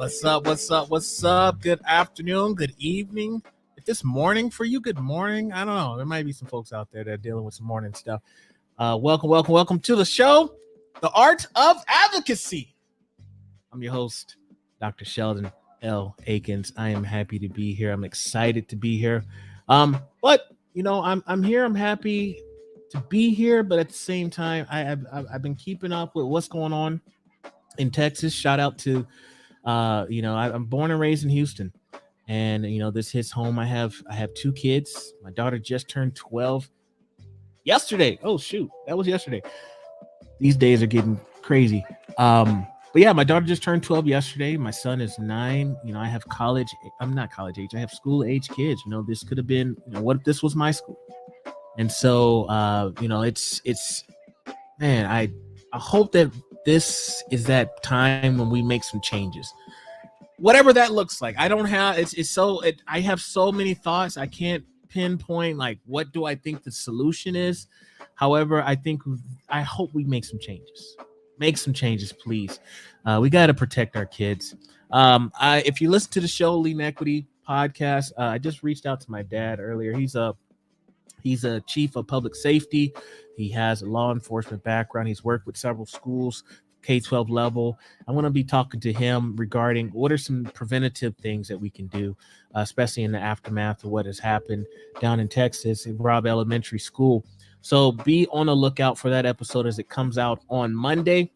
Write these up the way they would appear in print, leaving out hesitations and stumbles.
What's up? What's up? What's up? Good afternoon, good evening. If it's morning for you, good morning. I don't know. There might be some folks out there that are dealing with some morning stuff. Welcome to the show, The Art of Advocacy. I'm your host, Dr. Sheldon L. Eakins. I am happy to be here. I'm excited to be here. But you know, I'm here. I'm happy to be here, but at the same time, I've been keeping up with what's going on in Texas. Shout out to I'm born and raised in Houston, and this hits home. I have two kids. My daughter just turned 12 yesterday. Oh shoot, that was yesterday. These days are getting crazy. But yeah, my daughter just turned 12 yesterday. My son is 9. I have college. I'm not college age. I have school age kids. This could have been. What if this was my school? And so it's man. I hope that this is that time when we make some changes, whatever that looks like. I don't have I have so many thoughts. I can't pinpoint like what do I think the solution is. However, I hope we make some changes. Make some changes, please. We got to protect our kids. If you listen to the show Lean Equity podcast, I just reached out to my dad earlier. He's a chief of public safety. He has a law enforcement background. He's worked with several schools, K-12 level. I'm going to be talking to him regarding what are some preventative things that we can do, especially in the aftermath of what has happened down in Texas at Robb Elementary School. So be on the lookout for that episode as it comes out on Monday.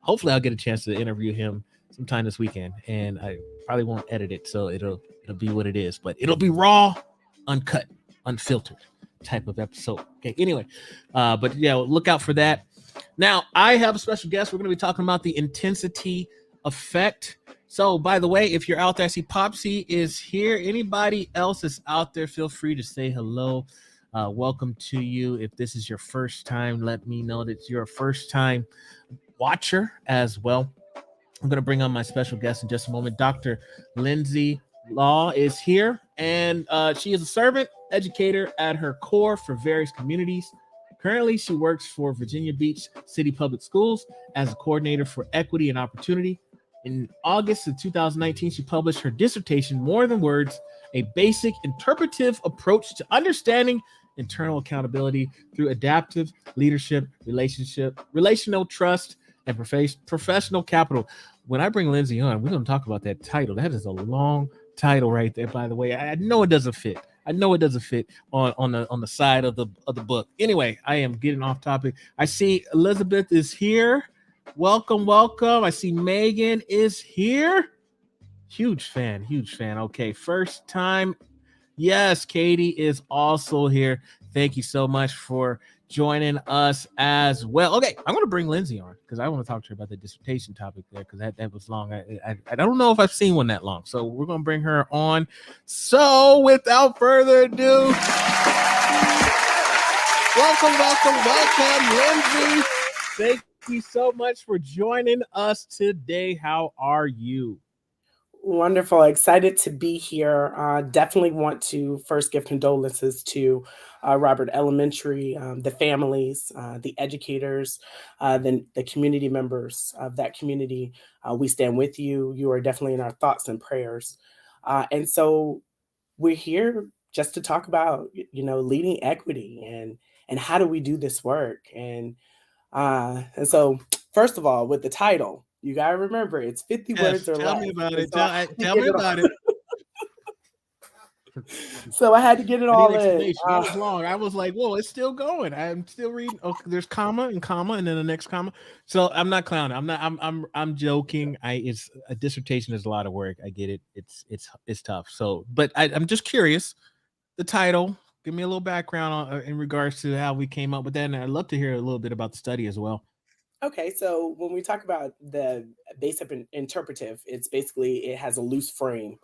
Hopefully I'll get a chance to interview him sometime this weekend, and I probably won't edit it, so it'll be what it is, but it'll be raw, uncut, unfiltered type of episode. Okay, anyway, but yeah, look out for that. Now, I have a special guest. We're going to be talking about the intensity effect. So, by the way, if you're out there, I see Popsy is here. Anybody else is out there, feel free to say hello. Welcome to you. If this is your first time, let me know that you're a first-time watcher as well. I'm going to bring on my special guest in just a moment. Dr. Lindsay-Law is here, and she is a servant educator at her core for various communities. Currently, she works for Virginia Beach City Public Schools as a coordinator for equity and opportunity. In August of 2019, she published her dissertation, More Than Words, a basic interpretive approach to understanding internal accountability through adaptive leadership, relational trust, and professional capital. When I bring Lindsay on, we're going to talk about that title. That is a long title right there, by the way. I know it doesn't fit. on the side of the book. Anyway, I am getting off topic. I see Elizabeth is here. Welcome. I see Megan is here. Huge fan. Okay, first time. Yes, Katie is also here. Thank you so much for joining us as well. Okay, I'm going to bring Lindsay on because I want to talk to her about the dissertation topic there because that was long. I don't know if I've seen one that long, so we're going to bring her on. So without further ado, welcome, Lindsay. Thank you so much for joining us today. How are you? Wonderful. Excited to be here. Definitely want to first give condolences to Robert Elementary, the families, the educators, the community members of that community. We stand with you. You are definitely in our thoughts and prayers. And so we're here just to talk about, leading equity and how do we do this work. And so first of all, with the title, you got to remember it's 50 words or less. Tell me about it. Tell me about it. So I had to get it all in. That was long. I was like, whoa, it's still going. I'm still reading. Okay, there's comma, and then the next comma. So I'm not clowning. I'm joking. It's a dissertation is a lot of work. I get it. It's tough. So, but I'm just curious. The title. Give me a little background in regards to how we came up with that, and I'd love to hear a little bit about the study as well. Okay, so when we talk about the basic interpretive, it has a loose frame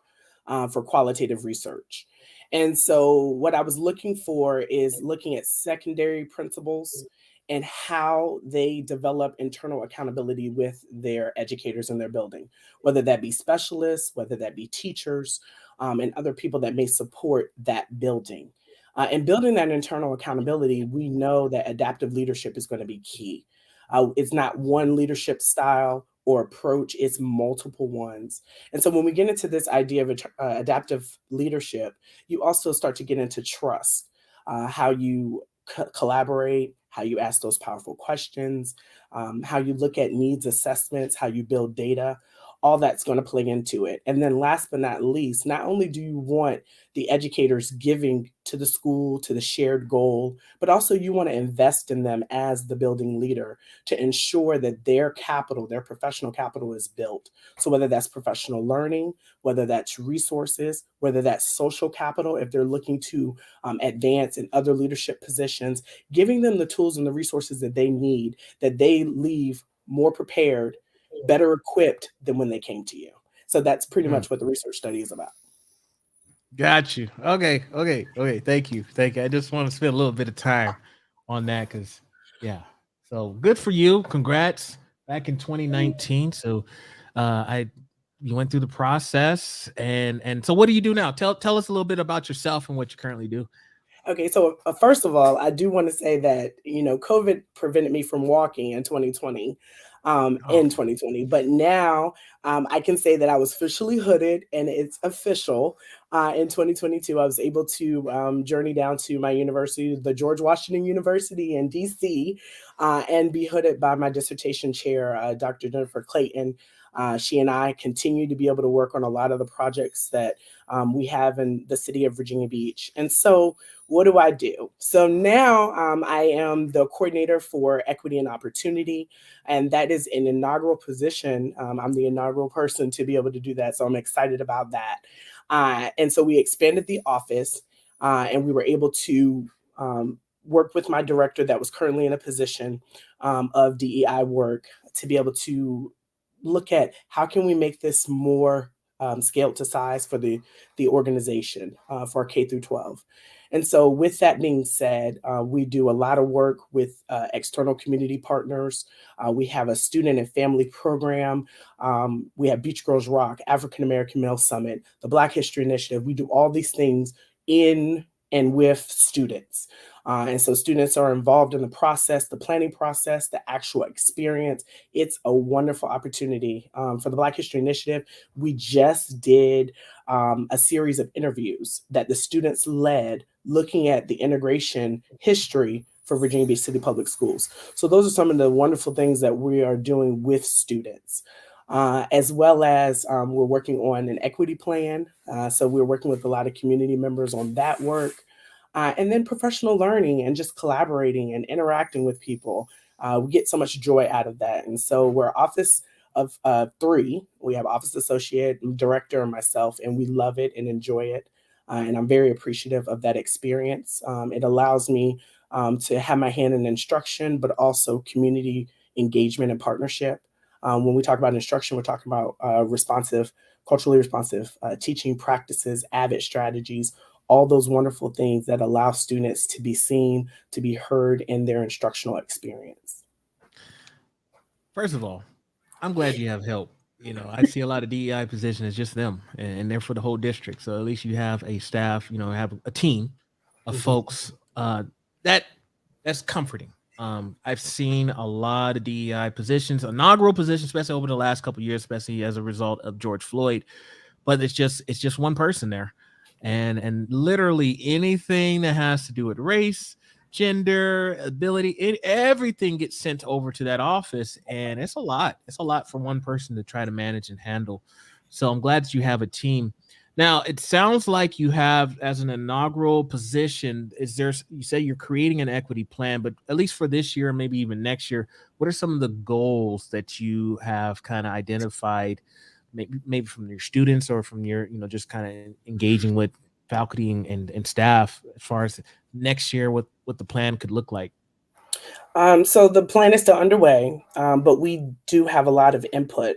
for qualitative research. And so what I was looking for is looking at secondary principles and how they develop internal accountability with their educators in their building, whether that be specialists, whether that be teachers, and other people that may support that building. And building that internal accountability, we know that adaptive leadership is going to be key. It's not one leadership style or approach, it's multiple ones. And so when we get into this idea of adaptive leadership, you also start to get into trust, how you collaborate, how you ask those powerful questions, how you look at needs assessments, how you build data. All that's going to play into it. And then last but not least, not only do you want the educators giving to the school, to the shared goal, but also you want to invest in them as the building leader to ensure that their capital, their professional capital is built. So whether that's professional learning, whether that's resources, whether that's social capital, if they're looking to advance in other leadership positions, giving them the tools and the resources that they need, that they leave more prepared, better equipped than when they came to you. So that's pretty Mm. much what the research study is about. Got you. Okay. Thank you. Thank you. I just want to spend a little bit of time on that because, yeah. So good for you. Congrats. Back in 2019. So, I you went through the process, and so what do you do now? Tell us a little bit about yourself and what you currently do. Okay, so first of all, I do want to say that COVID prevented me from walking in 2020, Oh, but now I can say that I was officially hooded, and it's official. In 2022, I was able to journey down to my university, the George Washington University in DC, and be hooded by my dissertation chair, Dr. Jennifer Clayton. She and I continue to be able to work on a lot of the projects that we have in the city of Virginia Beach. And so what do I do? So now I am the coordinator for equity and opportunity, and that is an inaugural position. I'm the inaugural person to be able to do that. So I'm excited about that. And so we expanded the office, and we were able to work with my director that was currently in a position of DEI work to be able to look at how can we make this more scaled to size for the organization for K through 12. And so, with that being said, we do a lot of work with external community partners. We have a student and family program. We have Beach Girls Rock, African American Male Summit, the Black History Initiative. We do all these things in and with students. And so students are involved in the process, the planning process, the actual experience. It's a wonderful opportunity. For the Black History Initiative, we just did a series of interviews that the students led looking at the integration history for Virginia Beach City Public Schools. So those are some of the wonderful things that we are doing with students. As well as we're working on an equity plan. So we're working with a lot of community members on that work. And then professional learning and just collaborating and interacting with people. We get so much joy out of that. And so we're office of three. We have office associate, director, and myself, and we love it and enjoy it. And I'm very appreciative of that experience. It allows me to have my hand in instruction, but also community engagement and partnership. When we talk about instruction, we're talking about culturally responsive teaching practices, AVID strategies, all those wonderful things that allow students to be seen, to be heard in their instructional experience. first of all, I'm glad you have help. I see a lot of DEI positions as just them, and they're for the whole district. So at least you have a staff, have a team of Mhm. folks that that's comforting. I've seen a lot of DEI positions, inaugural positions, especially over the last couple of years, especially as a result of George Floyd. But it's just one person there, and literally anything that has to do with race, gender, ability, everything gets sent over to that office, and it's a lot. It's a lot for one person to try to manage and handle. So I'm glad that you have a team. Now, it sounds like you have, as an inaugural position, you say you're creating an equity plan, but at least for this year, maybe even next year, what are some of the goals that you have kind of identified, maybe from your students or from your, just kind of engaging with faculty and staff as far as next year, what the plan could look like? So the plan is still underway, but we do have a lot of input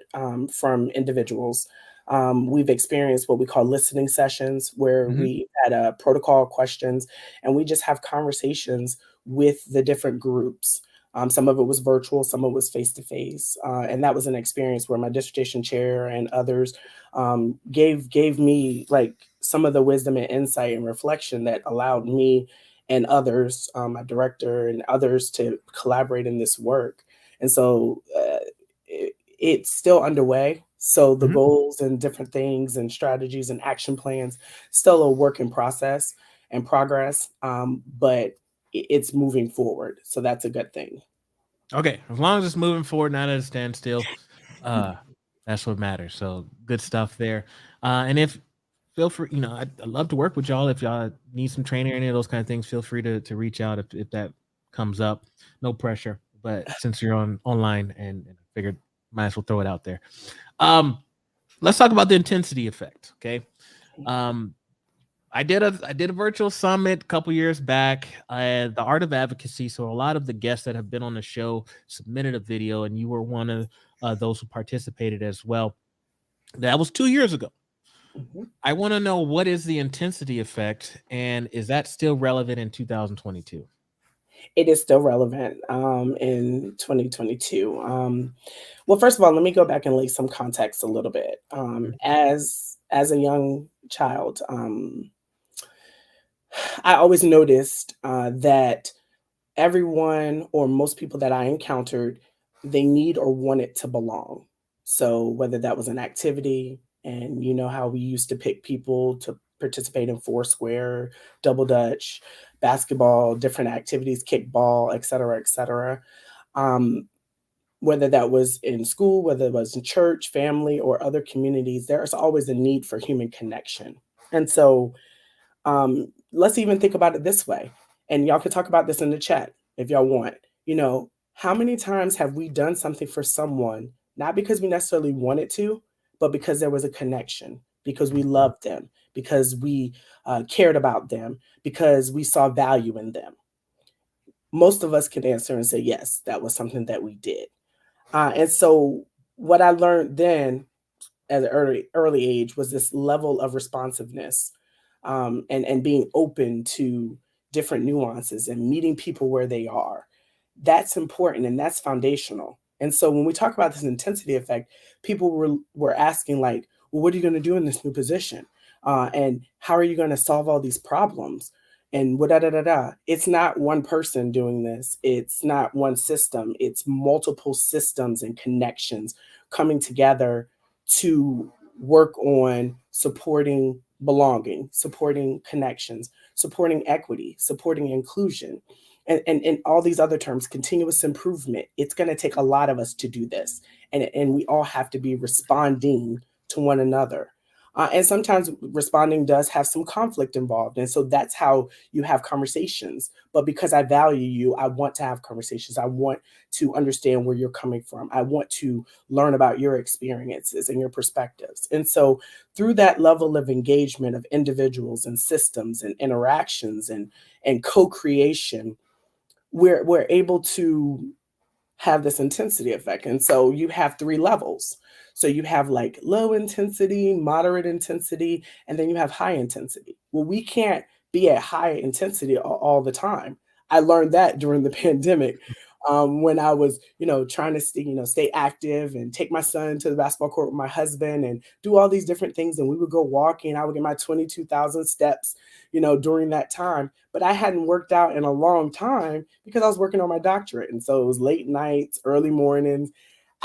from individuals. We've experienced what we call listening sessions, where Hmm. we had protocol questions, and we just have conversations with the different groups. Some of it was virtual, some of it was face to face, and that was an experience where my dissertation chair and others gave me like some of the wisdom and insight and reflection that allowed me and others, my director and others, to collaborate in this work. And so it's still underway. So the Mhm. goals and different things and strategies and action plans still a work in process and progress, but it's moving forward. So that's a good thing. Okay, as long as it's moving forward, not at a standstill, uh, that's what matters. So good stuff there. And if feel free, I'd love to work with y'all. If y'all need some training or any of those kind of things, feel free to reach out if that comes up. No pressure, but since you're online and I figured might as well throw it out there. Um, let's talk about the intensity effect. Okay. Um, I did a virtual summit a couple years back, the art of advocacy. So a lot of the guests that have been on the show submitted a video, and you were one of those who participated as well. That was 2 years ago. Mhm. I want to know, what is the intensity effect, and is that still relevant in 2022? It is still relevant in 2022. Well, first of all, let me go back and lay some context a little bit. Mhm. As a young child, I always noticed that everyone or most people that I encountered, they need or wanted to belong. So whether that was an activity, and you know how we used to pick people to participate in Foursquare, Double Dutch, basketball, different activities, kickball, et cetera, et cetera. Um, whether that was in school, whether it was in church, family, or other communities, there's always a need for human connection. And so let's even think about it this way, and y'all can talk about this in the chat if y'all want. How many times have we done something for someone, not because we necessarily wanted to, but because there was a connection, because we loved them, because we cared about them, because we saw value in them? Most of us can answer and say, yes, that was something that we did. And so, what I learned then at an early age was this level of responsiveness, and being open to different nuances and meeting people where they are. That's important and that's foundational. And so when we talk about this intensity effect, people were asking like, well, what are you going to do in this new position? And how are you going to solve all these problems? And what da da da da. It's not one person doing this. It's not one system. It's multiple systems and connections coming together to work on supporting belonging, supporting connections, supporting equity, supporting inclusion, and all these other terms, continuous improvement. It's going to take a lot of us to do this. And we all have to be responding to one another. And sometimes responding does have some conflict involved. And so that's how you have conversations. But because I value you, I want to have conversations. I want to understand where you're coming from. I want to learn about your experiences and your perspectives. And so through that level of engagement of individuals and systems and interactions and co-creation, we're able to have this intensity effect. And so you have three levels. So you have like low intensity, moderate intensity, and then you have high intensity. Well, we can't be at high intensity all the time. I learned that during the pandemic, when I was, trying to stay active and take my son to the basketball court with my husband and do all these different things. And we would go walking. I would get my 22,000 steps, during that time. But I hadn't worked out in a long time because I was working on my doctorate. And so it was late nights, early mornings.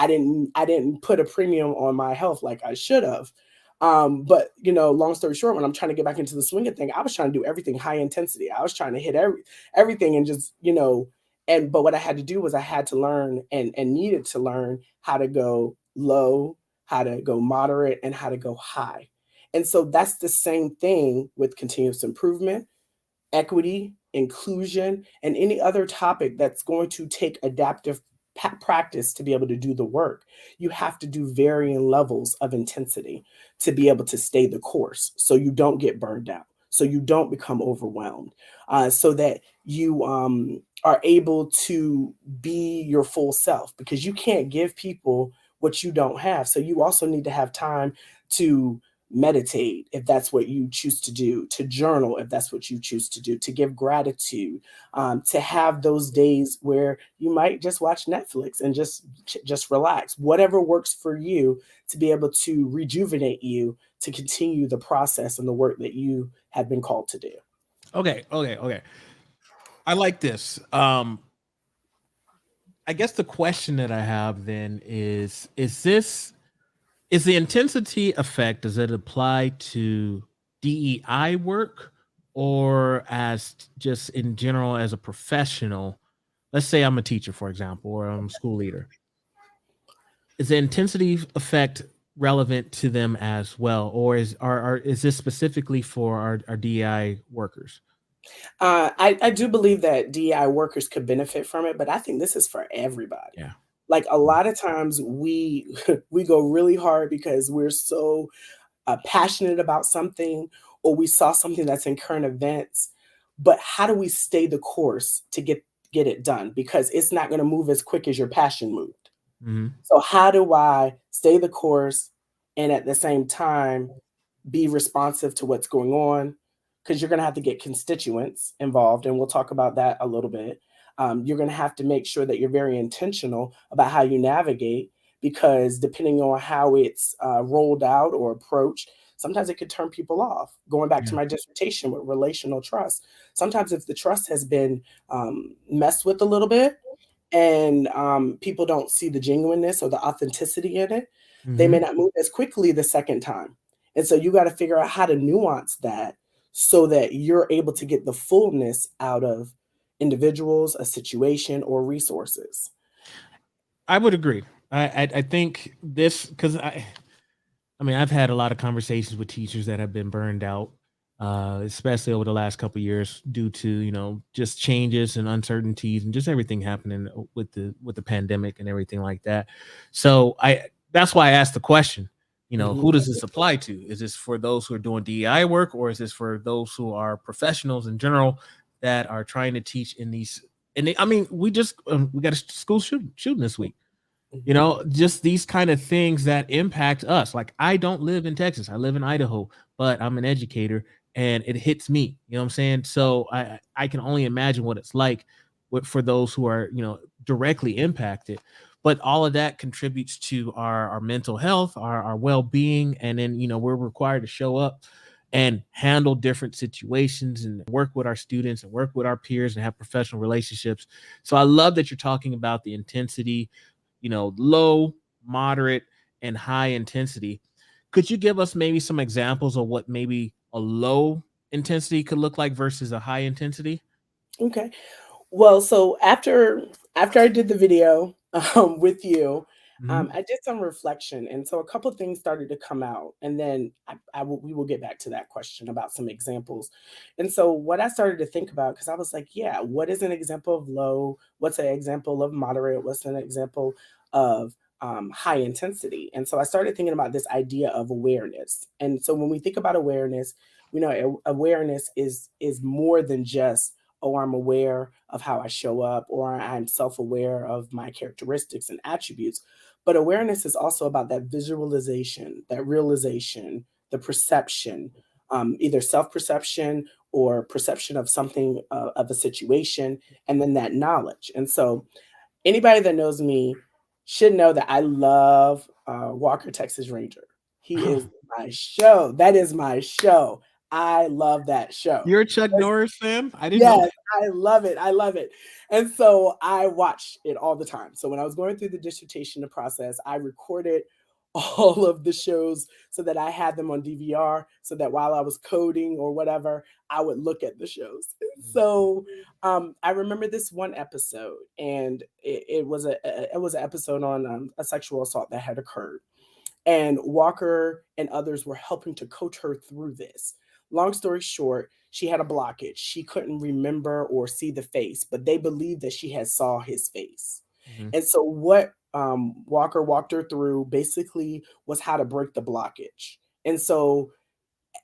I didn't put a premium on my health like I should have. But long story short, when I'm trying to get back into the swing of thing, I was trying to do everything high intensity. I was trying to hit everything and just, and but what I had to do was I had to learn and needed to learn how to go low, how to go moderate, and how to go high. And so that's the same thing with continuous improvement, equity, inclusion, and any other topic that's going to take adaptive practice to be able to do the work. You have to do varying levels of intensity to be able to stay the course so you don't get burned out, so you don't become overwhelmed, so that you are able to be your full self, because you can't give people what you don't have. So you also need to have time to meditate if that's what you choose to do, to journal if that's what you choose to do, to give gratitude, to have those days where you might just watch Netflix and just relax, whatever works for you, to be able to rejuvenate you to continue the process and the work that you have been called to do. Okay. I like this. I guess the question that I have then is the intensity effect, does it apply to DEI work or as just in general as a professional? Let's say I'm a teacher, for example, or I'm a school leader. Is the intensity effect relevant to them as well, or is this specifically for our DEI workers? I do believe that DEI workers could benefit from it, but I think this is for everybody. Yeah. Like a lot of times we we go really hard because we're so passionate about something, or we saw something that's in current events. But how do we stay the course to get it done? Because it's not going to move as quick as your passion moved. Hmm. So how do I stay the course and at the same time be responsive to what's going on? Because you're going to have to get constituents involved, and we'll talk about that a little bit. You're going to have to make sure that you're very intentional about how you navigate, because depending on how it's rolled out or approached, sometimes it could turn people off. Going back to Yeah. my dissertation with relational trust, sometimes if the trust has been messed with a little bit, and people don't see the genuineness or the authenticity in it, they may Hmm. not move as quickly the second time. And so you got to figure out how to nuance that so that you're able to get the fullness out of individuals, a situation, or resources. I would agree. I think this because I mean, I've had a lot of conversations with teachers that have been burned out, especially over the last couple of years due to just changes and uncertainties and just everything happening with the pandemic and everything like that. So I that's why I asked the question. Mhm. Who does this apply to? Is this for those who are doing DEI work, or is this for those who are professionals in general that are trying to teach in these? I mean, we got a school shooting this week. Mhm. Just these kind of things that impact us. Like, I don't live in Texas, I live in Idaho, but I'm an educator and it hits me. You know what I'm saying? So I can only imagine what it's like for those who are, directly impacted. But all of that contributes to our mental health, our well-being. And then, we're required to show up and handle different situations and work with our students and work with our peers and have professional relationships. So I love that you're talking about the intensity, low, moderate, and high intensity. Could you give us maybe some examples of what maybe a low intensity could look like versus a high intensity? Okay. Well, so after I did the video with you, Hmm. I did some reflection, and so a couple things started to come out, and then we will get back to that question about some examples. And so what I started to think about, because I was like, yeah, what is an example of low? What's an example of moderate? What's an example of high intensity? And so I started thinking about this idea of awareness. And so when we think about awareness, we know awareness is more than just, oh, I'm aware of how I show up, or I'm self aware of my characteristics and attributes. But awareness is also about that visualization, that realization, the perception, either self perception or perception of something, of a situation, and then that knowledge. And so, anybody that knows me should know that I love Walker, Texas Ranger. He is my show. That is my show. I love that show. You're a Chuck Norris fan? I didn't know Yes, that. I love it, I love it. And so I watch it all the time. So when I was going through the dissertation process, I recorded all of the shows so that I had them on DVR, so that while I was coding or whatever, I would look at the shows. So I remember this one episode, and it was an episode on a sexual assault that had occurred, and Walker and others were helping to coach her through this. Long story short, she had a blockage. She couldn't remember or see the face, but they believed that she had saw his face. Mhm. And so what Walker walked her through basically was how to break the blockage. And so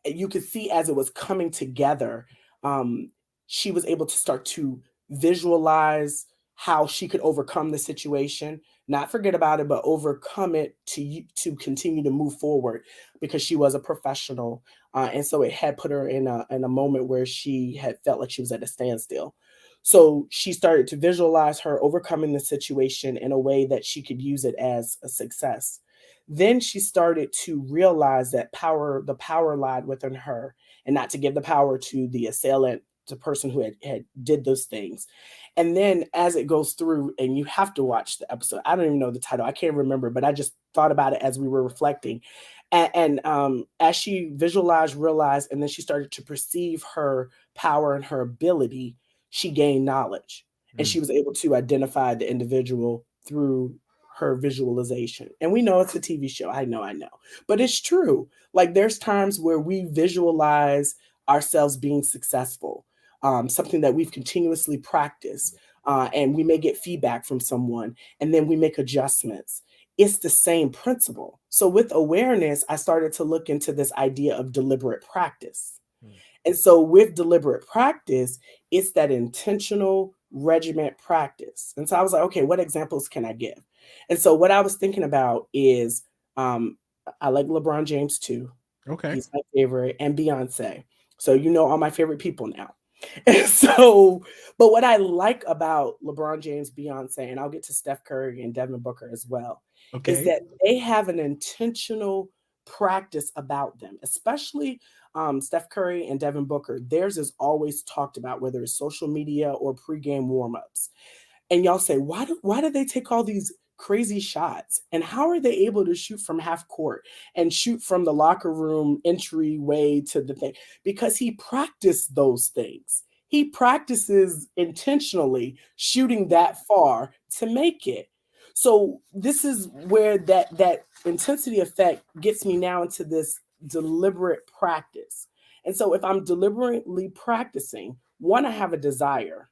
you could see as it was coming together, um, she was able to start to visualize how she could overcome the situation, not forget about it, but overcome it to continue to move forward, because she was a professional, and so it had put her in a moment where she had felt like she was at a standstill. So she started to visualize her overcoming the situation in a way that she could use it as a success. Then she started to realize that the power lied within her, and not to give the power to the assailant, the person who had did those things. And then as it goes through, and you have to watch the episode. I don't even know the title. I can't remember, but I just thought about it as we were reflecting. And as she visualized, realized, and then she started to perceive her power and her ability, she gained knowledge. And she was able to identify the individual through her visualization. And we know it's a TV show. I know. But it's true. Like there's times where we visualize ourselves being successful, something that we've continuously practiced, and we may get feedback from someone, and then we make adjustments. It's the same principle. So with awareness, I started to look into this idea of deliberate practice. And so with deliberate practice, it's that intentional regiment practice. And so I was like, okay, what examples can I give? And so what I was thinking about is I like LeBron James too. Okay. He's my favorite, and Beyonce. So you know all my favorite people now. And so, but what I like about LeBron James, Beyonce, and I'll get to Steph Curry and Devin Booker as well, is Okay. that they have an intentional practice about them, especially Steph Curry and Devin Booker. Theirs is always talked about, whether it's social media or pregame warmups. And y'all say, why do they take all these crazy shots? And how are they able to shoot from half court and shoot from the locker room entryway to the thing? Because he practiced those things. He practices intentionally shooting that far to make it. So this is where that intensity effect gets me now into this deliberate practice. And so if I'm deliberately practicing, one, I have a desire.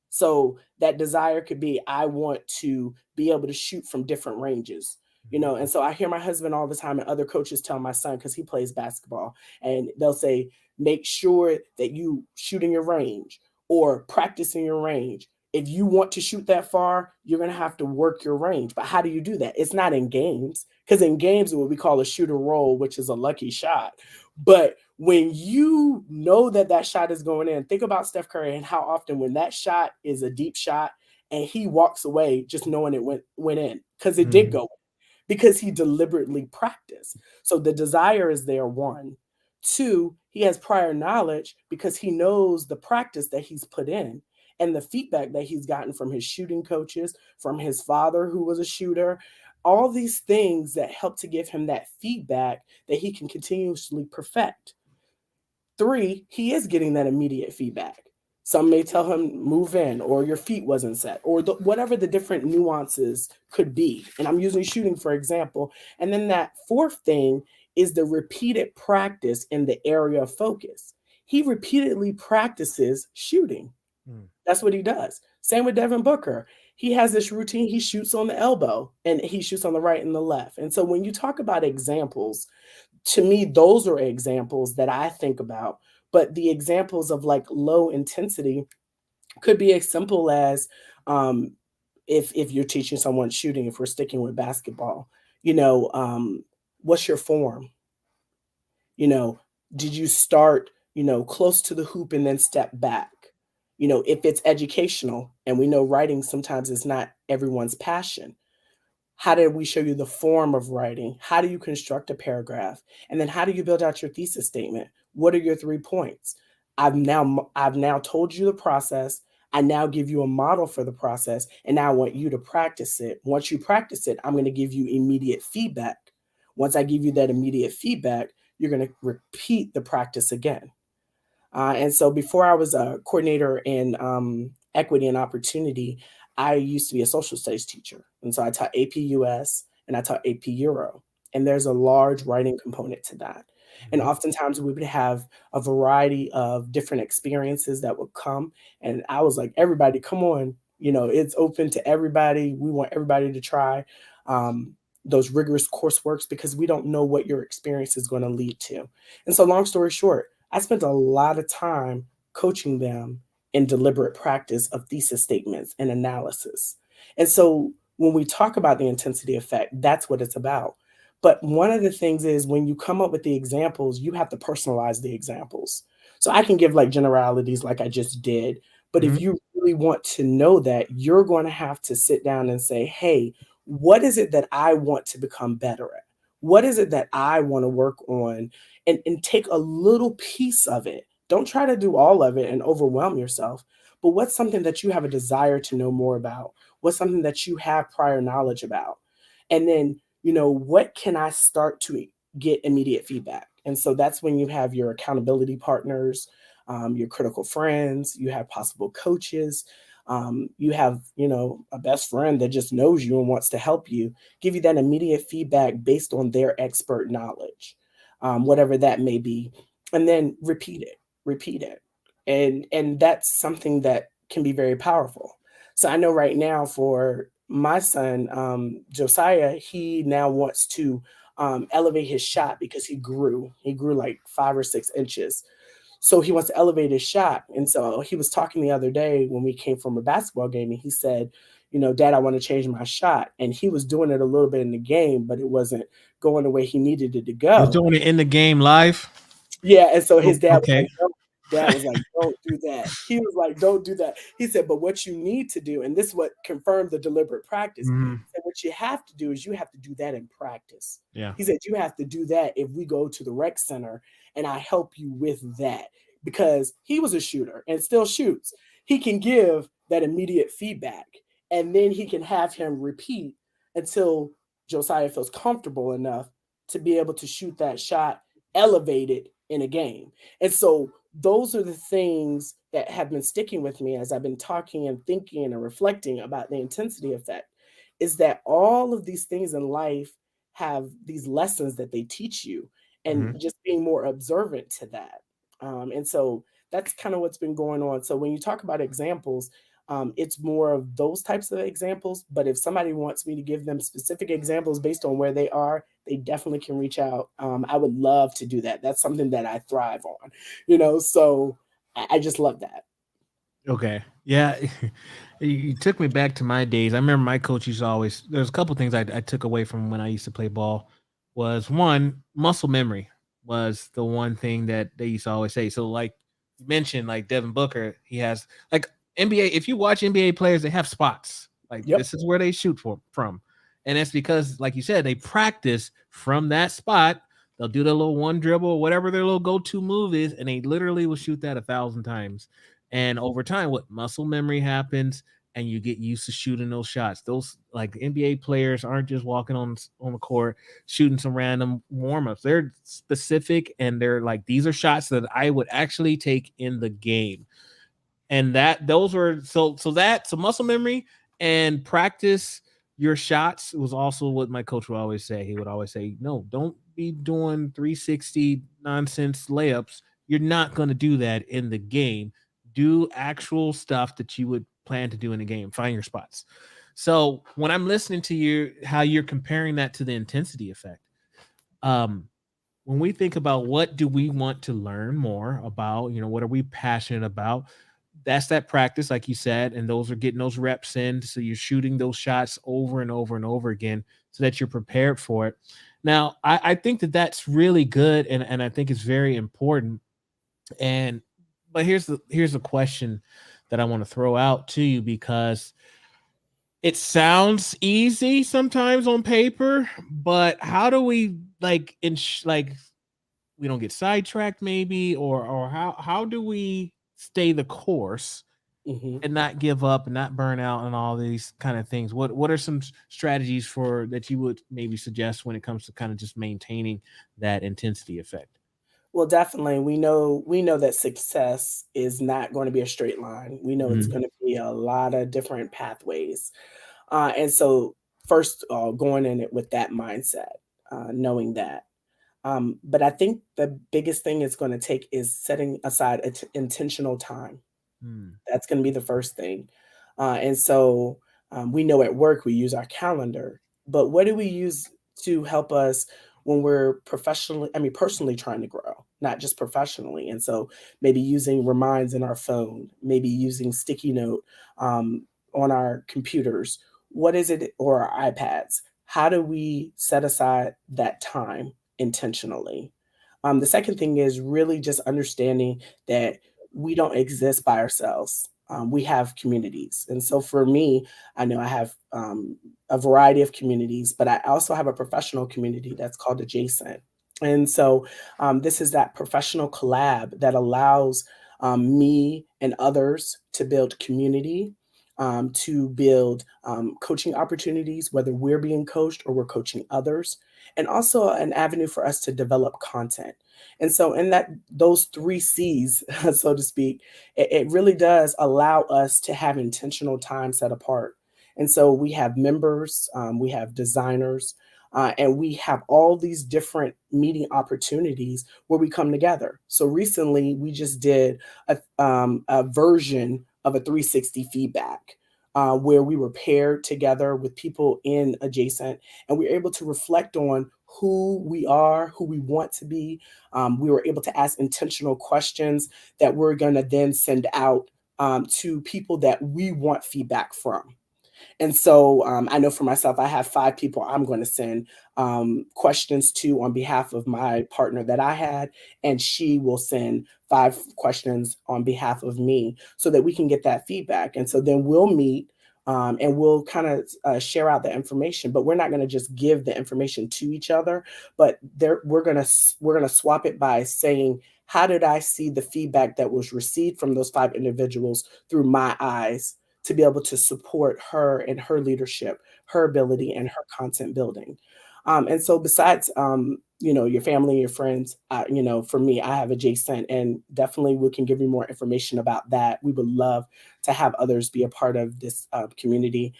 So that desire could be, I want to be able to shoot from different ranges, and so I hear my husband all the time and other coaches tell my son, because he plays basketball, and they'll say, make sure that you shoot in your range or practice in your range. If you want to shoot that far, you're going to have to work your range. But how do you do that? It's not in games, because in games, it's what we call a shoot or roll, which is a lucky shot. But when you know that shot is going in, think about Steph Curry and how often when that shot is a deep shot and he walks away just knowing it went in, because it did go in, because he deliberately practiced. So the desire is there, one. Two, he has prior knowledge because he knows the practice that he's put in and the feedback that he's gotten from his shooting coaches, from his father who was a shooter, all these things that help to give him that feedback that he can continuously perfect. Three, he is getting that immediate feedback. Some may tell him, move in, or your feet wasn't set, or whatever the different nuances could be. And I'm using shooting for example. And then that fourth thing is the repeated practice in the area of focus. He repeatedly practices shooting. That's what he does. Same with Devin Booker. He has this routine. He shoots on the elbow and he shoots on the right and the left. And so when you talk about examples, to me, those are examples that I think about. But the examples of like low intensity could be as simple as if you're teaching someone shooting, if we're sticking with basketball, what's your form? Did you start, close to the hoop and then step back? If it's educational, and we know writing sometimes is not everyone's passion, how did we show you the form of writing? How do you construct a paragraph? And then how do you build out your thesis statement? What are your 3 points? I've now told you the process. I now give you a model for the process, and now I want you to practice it. Once you practice it, I'm going to give you immediate feedback. Once I give you that immediate feedback, you're going to repeat the practice again. And so before I was a coordinator in equity and opportunity, I used to be a social studies teacher. And so I taught AP US and I taught AP Euro. And there's a large writing component to that. And oftentimes we would have a variety of different experiences that would come. And I was like, everybody, come on. It's open to everybody. We want everybody to try those rigorous courseworks, because we don't know what your experience is going to lead to. And so long story short, I spent a lot of time coaching them in deliberate practice of thesis statements and analysis. And so when we talk about the intensity effect, that's what it's about. But one of the things is, when you come up with the examples, you have to personalize the examples. So I can give like generalities like I just did, but if you really want to know that, you're going to have to sit down and say, hey, what is it that I want to become better at? What is it that I want to work on? And take a little piece of it. Don't try to do all of it and overwhelm yourself. But what's something that you have a desire to know more about? What's something that you have prior knowledge about? And then, what can I start to get immediate feedback? And so that's when you have your accountability partners, your critical friends, you have possible coaches, you have, a best friend that just knows you and wants to help you, give you that immediate feedback based on their expert knowledge, whatever that may be, and then repeat it, and that's something that can be very powerful. So I know right now for my son, Josiah, he now wants to elevate his shot because he grew like 5 or 6 inches, so he wants to elevate his shot. And so he was talking the other day when we came from a basketball game, and he said, Dad, I want to change my shot. And he was doing it a little bit in the game, but it wasn't going the way he needed it to He was go. doing it in the game live. Yeah, and so his Oh, dad was okay. like, "Don't." Dad was like, "Don't do that." He was like, "Don't do that." He said, "But what you need to do," and this is what confirmed the deliberate practice. Mhm. He said, "What you have to do is you have to do that in practice." Yeah. He said, "You have to do that if we go to the rec center and I help you with that." Because he was a shooter and still shoots. He can give that immediate feedback, and then he can have him repeat until Josiah feels comfortable enough to be able to shoot that shot elevated in a game. And so those are the things that have been sticking with me as I've been talking and thinking and reflecting about the intensity effect, is that all of these things in life have these lessons that they teach you, and Mhm. just being more observant to that. And so that's kind of what's been going on. So when you talk about examples, it's more of those types of examples. But if somebody wants me to give them specific examples based on where they are, they definitely can reach out. I would love to do that. That's something that I thrive on, so I just love that. Okay. Yeah. You took me back to my days. I remember my coach used to always, there's a couple things I took away from when I used to play ball. Was one, muscle memory was the one thing that they used to always say. So like you mentioned, like Devin Booker, he has like NBA, if you watch NBA players, they have spots. Like Yep. this is where they shoot from. And that's because, like you said, they practice from that spot. They'll do their little one dribble, whatever their little go-to move is, and they literally will shoot that 1,000 times. And over time, what muscle memory happens, and you get used to shooting those shots. Those like NBA players aren't just walking on the court shooting some random warm-ups. They're specific, and they're like, these are shots that I would actually take in the game. And that those were so muscle memory and practice your shots was also what my coach would always say. He would always say, no, don't be doing 360 nonsense layups. You're not going to do that in the game. Do actual stuff that you would plan to do in the game. Find your spots. So when I'm listening to you, how you're comparing that to the intensity effect, um, when we think about what do we want to learn more about, what are we passionate about? That's that practice, like you said, and those are getting those reps in. So you're shooting those shots over and over and over again so that you're prepared for it. Now, I think that that's really good, and I think it's very important. And but here's the question that I want to throw out to you, because it sounds easy sometimes on paper, but how do we like we don't get sidetracked maybe, or how do we stay the course Hmm. and not give up and not burn out and all these kind of things? What are some strategies for that you would maybe suggest when it comes to kind of just maintaining that intensity effect? Well, definitely, we know that success is not going to be a straight line. We know it's Mhm. going to be a lot of different pathways. And so, first, going in it with that mindset, knowing that. But I think the biggest thing it's going to take is setting aside intentional time. Mm. That's going to be the first thing. And so we know at work we use our calendar, but what do we use to help us when we're personally trying to grow, not just professionally? And so maybe using reminds in our phone, maybe using sticky note on our computers. What is it, or our iPads? How do we set aside that time intentionally? The second thing is really just understanding that we don't exist by ourselves. We have communities. And so for me, I know I have a variety of communities, but I also have a professional community that's called Adjacent. And so this is that professional collab that allows me and others to build community, to build coaching opportunities, whether we're being coached or we're coaching others, and also an avenue for us to develop content. And so, in that those three C's, so to speak, it really does allow us to have intentional time set apart. And so we have members, we have designers, and we have all these different meeting opportunities where we come together. So recently, we just did a version of a 360 feedback. Where we were paired together with people in adjacent, and we were able to reflect on who we are, who we want to be. We were able to ask intentional questions that we're going to then send out to people that we want feedback from. And so I know for myself, I have 5 people I'm going to send questions to on behalf of my partner that I had, and she will send 5 questions on behalf of me so that we can get that feedback. And so then we'll meet. And we'll kind of share out the information, but we're not going to just give the information to each other. But we're gonna swap it by saying, how did I see the feedback that was received from those 5 individuals through my eyes, to be able to support her and her leadership, her ability, and her content building. And so, besides, your family and your friends, for me, I have adjacent, and definitely we can give you more information about that. We would love to have others be a part of this community.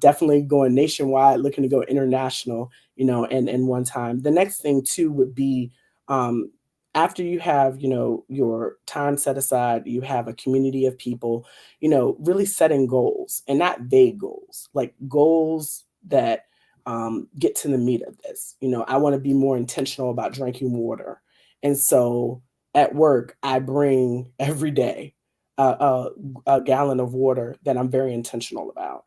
Definitely going nationwide, looking to go international, and one time. The next thing too would be um, after you have, your time set aside, you have a community of people, really setting goals, and not vague goals, like goals that get to the meat of this. I want to be more intentional about drinking water. And so at work, I bring every day a gallon of water that I'm very intentional about.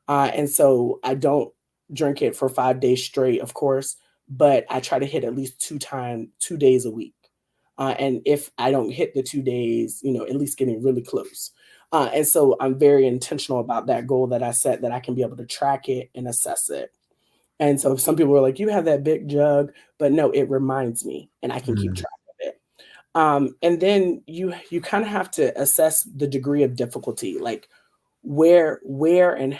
And so I don't drink it for 5 days straight, of course, but I try to hit at least 2 days a week. And if I don't hit the 2 days, at least getting really close. And so I'm very intentional about that goal that I set, that I can be able to track it and assess it. And so some people are like, you have that big jug, but no, it reminds me and I can keep Mm. track of it. And then you kind of have to assess the degree of difficulty, like where in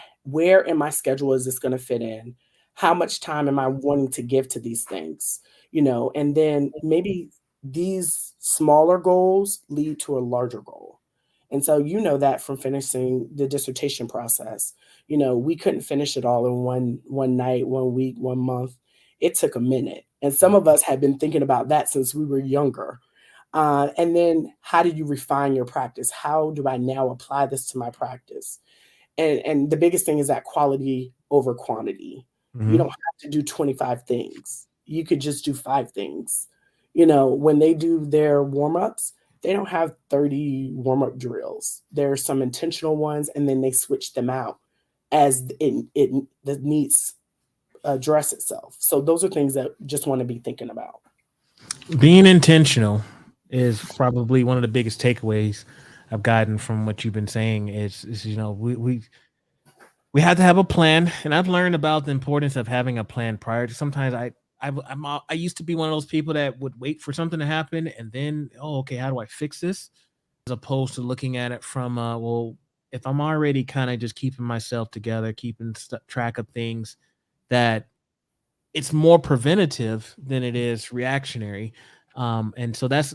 my schedule is this going to fit in? How much time am I wanting to give to these things? And then maybe these smaller goals lead to a larger goal. And so that from finishing the dissertation process. We couldn't finish it all in one night, 1 week, 1 month. It took a minute. And some of us had been thinking about that since we were younger. And then how do you refine your practice? How do I now apply this to my practice? And the biggest thing is that quality over quantity. You Mhm. don't have to do 25 things. You could just do 5 things. When they do their warm-ups, they don't have 30 warm-up drills. There are some intentional ones, and then they switch them out as the needs address itself. So those are things that just want to be thinking about. Being intentional is probably one of the biggest takeaways I've gotten from what you've been saying. Is we have to have a plan, and I've learned about the importance of having a plan prior to. Sometimes I used to be one of those people that would wait for something to happen and then, oh, okay, how do I fix this? As opposed to looking at it from, well, if I'm already kind of just keeping myself together, keeping track of things, that it's more preventative than it is reactionary. And so that's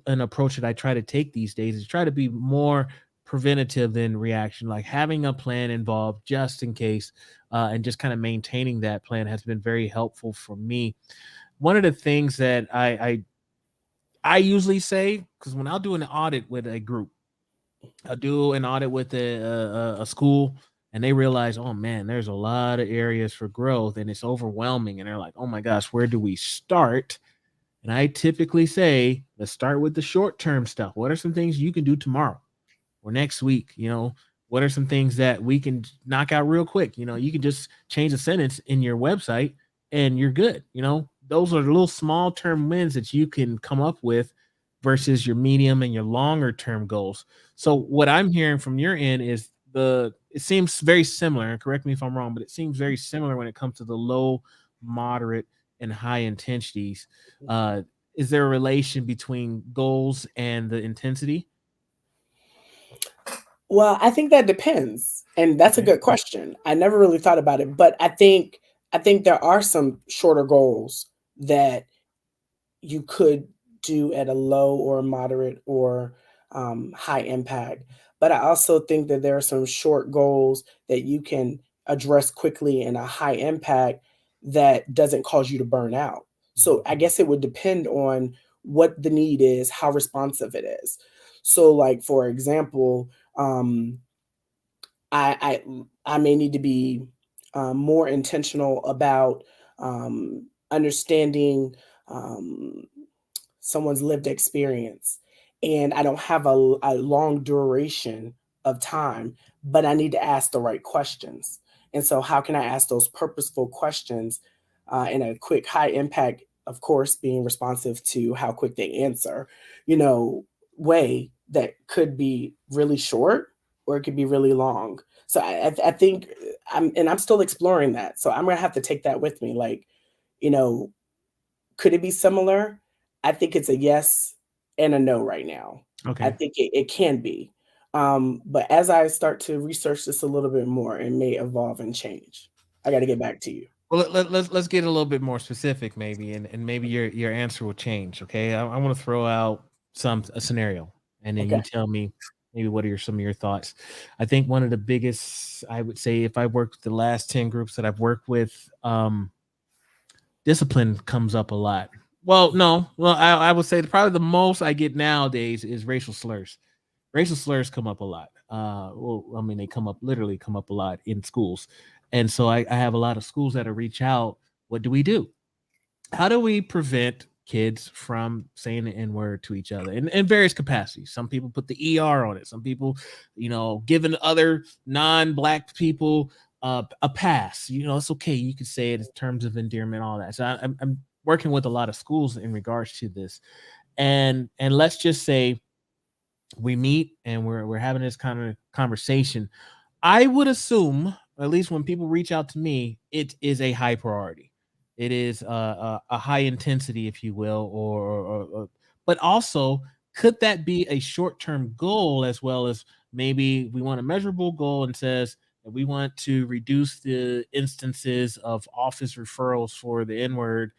an approach that I try to take these days, is try to be more preventative than reaction, like having a plan involved just in case, and just kind of maintaining that plan has been very helpful for me. One of the things that I usually say, because when I'll do an audit with a group, I'll do an audit with a school, and they realize, oh man, there's a lot of areas for growth, and it's overwhelming. And they're like, oh my gosh, where do we start? And I typically say, let's start with the short term stuff. What are some things you can do tomorrow or next week? What are some things that we can knock out real quick? You can just change a sentence in your website and you're good. Those are the little small term wins that you can come up with versus your medium and your longer term goals. So what I'm hearing from your end is it seems very similar, and correct me if I'm wrong, but it seems very similar when it comes to the low, moderate, and high intensities. Is there a relation between goals and the intensity? Well, I think that depends, and that's a Okay. good question. I never really thought about it, but I think there are some shorter goals that you could do at a low or a moderate or high impact. But I also think that there are some short goals that you can address quickly in a high impact that doesn't cause you to burn out. So I guess it would depend on what the need is, how responsive it is. So, like for example, I may need to be more intentional about understanding um, someone's lived experience, and I don't have a long duration of time, but I need to ask the right questions. And so, how can I ask those purposeful questions in a quick, high impact, of course, being responsive to how quick they answer, you know, way that could be really short or it could be really long. So I think I'm still exploring that. So I'm gonna have to take that with me. Like, you know, could it be similar? I think it's a yes and a no right now. I Okay. think it can be. But as I start to research this a little bit more, it may evolve and change. I got to get back to you. Well, let's get a little bit more specific, maybe, and maybe your answer will change. Okay, I want to throw out a scenario, and then you Okay. tell me maybe what are some of your thoughts. I think one of the biggest, I would say, if I worked with the last 10 groups that I've worked with, discipline comes up a lot. Well, no, well, I would say probably the most I get nowadays is racial slurs. Racial slurs come up a lot. Well, I mean, they literally come up a lot in schools, and so I have a lot of schools that reach out. What do we do? How do we prevent kids from saying the N word to each other in various capacities? Some people put the ER on it. Some people, giving other non-black people a pass. It's okay. You could say it in terms of endearment, all that. So I'm working with a lot of schools in regards to this, and let's just say we meet and we're having this kind of conversation. I would assume, at least when people reach out to me, it is a high priority. It is a high intensity, if you will, but also could that be a short term goal as well as maybe we want a measurable goal and says that we want to reduce the instances of office referrals for the N word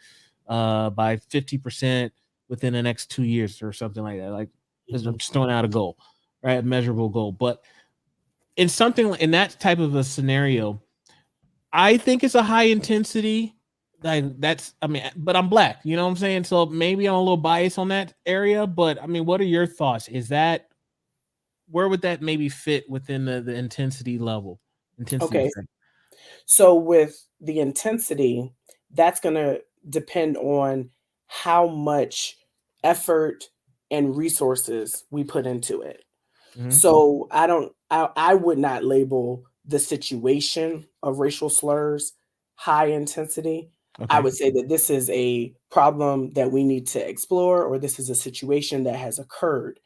by 50% within the next 2 years or something like that. Like, I'm Mhm. just throwing out a goal, right? A measurable goal. But in that type of a scenario, I think it's a high intensity. Like I mean, but I'm black, you know what I'm saying? So maybe I'm a little biased on that area. But I mean, what are your thoughts? Where would that maybe fit within the intensity level, intensity Okay. effect? So with the intensity, that's going to depend on how much effort and resources we put into it. Hmm. So I would not label the situation of racial slurs high intensity. I Okay. would say that this is a problem that we need to explore, or this is a situation that has occurred.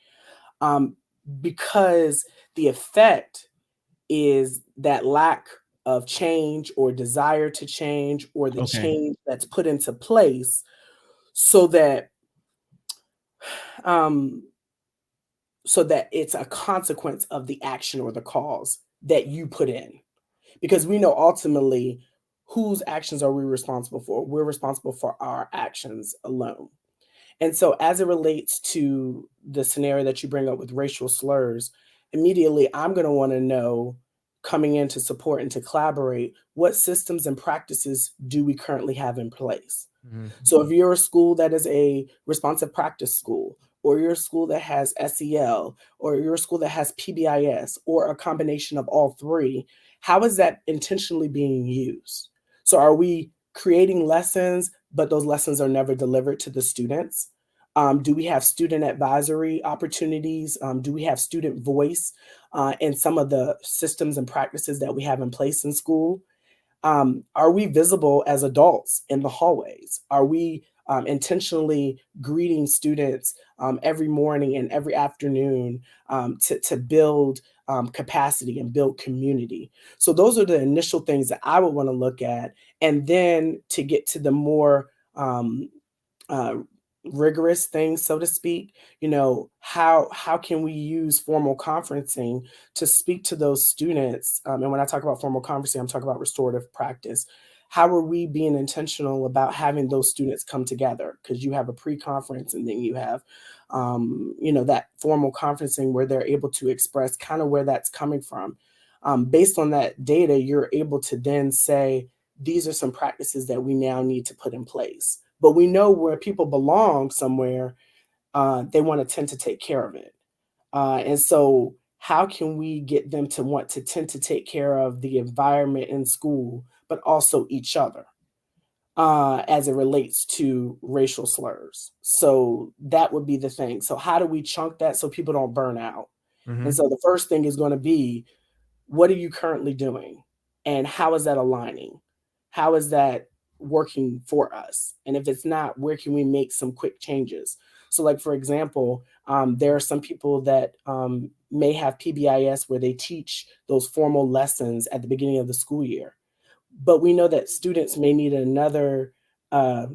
Um, because the effect is that lack of change or desire to change, or the Okay. change that's put into place so that um, so that it's a consequence of the action or the cause that you put in. Because we know ultimately, whose actions are we responsible for? We're responsible for our actions alone. And so, as it relates to the scenario that you bring up with racial slurs, immediately I'm going to want to know, coming in to support and to collaborate, what systems and practices do we currently have in place? Hmm. So if you're a school that is a responsive practice school, or you're a school that has SEL, or you're a school that has PBIS, or a combination of all three, how is that intentionally being used? So are we creating lessons, but those lessons are never delivered to the students? Do we have student advisory opportunities? Do we have student voice in some of the systems and practices that we have in place in school? Are we visible as adults in the hallways? Are we intentionally greeting students every morning and every afternoon to build capacity and build community? So, those are the initial things that I would want to look at. And then to get to the more um, uh, rigorous things, so to speak. How can we use formal conferencing to speak to those students? And when I talk about formal conferencing, I'm talking about restorative practice. How are we being intentional about having those students come together? Because you have a pre-conference and then you have, that formal conferencing where they're able to express kind of where that's coming from. Based on that data, you're able to then say, these are some practices that we now need to put in place. But we know where people belong somewhere, they want to tend to take care of it. And so, how can we get them to want to tend to take care of the environment in school, but also each other as it relates to racial slurs? So, that would be the thing. So, how do we chunk that so people don't burn out? And Mm-hmm. so, the first thing is going to be, what are you currently doing? And how is that aligning? How is that working for us? And if it's not, where can we make some quick changes? So, like, for example, there are some people that may have PBIS where they teach those formal lessons at the beginning of the school year, but we know that students may need uh,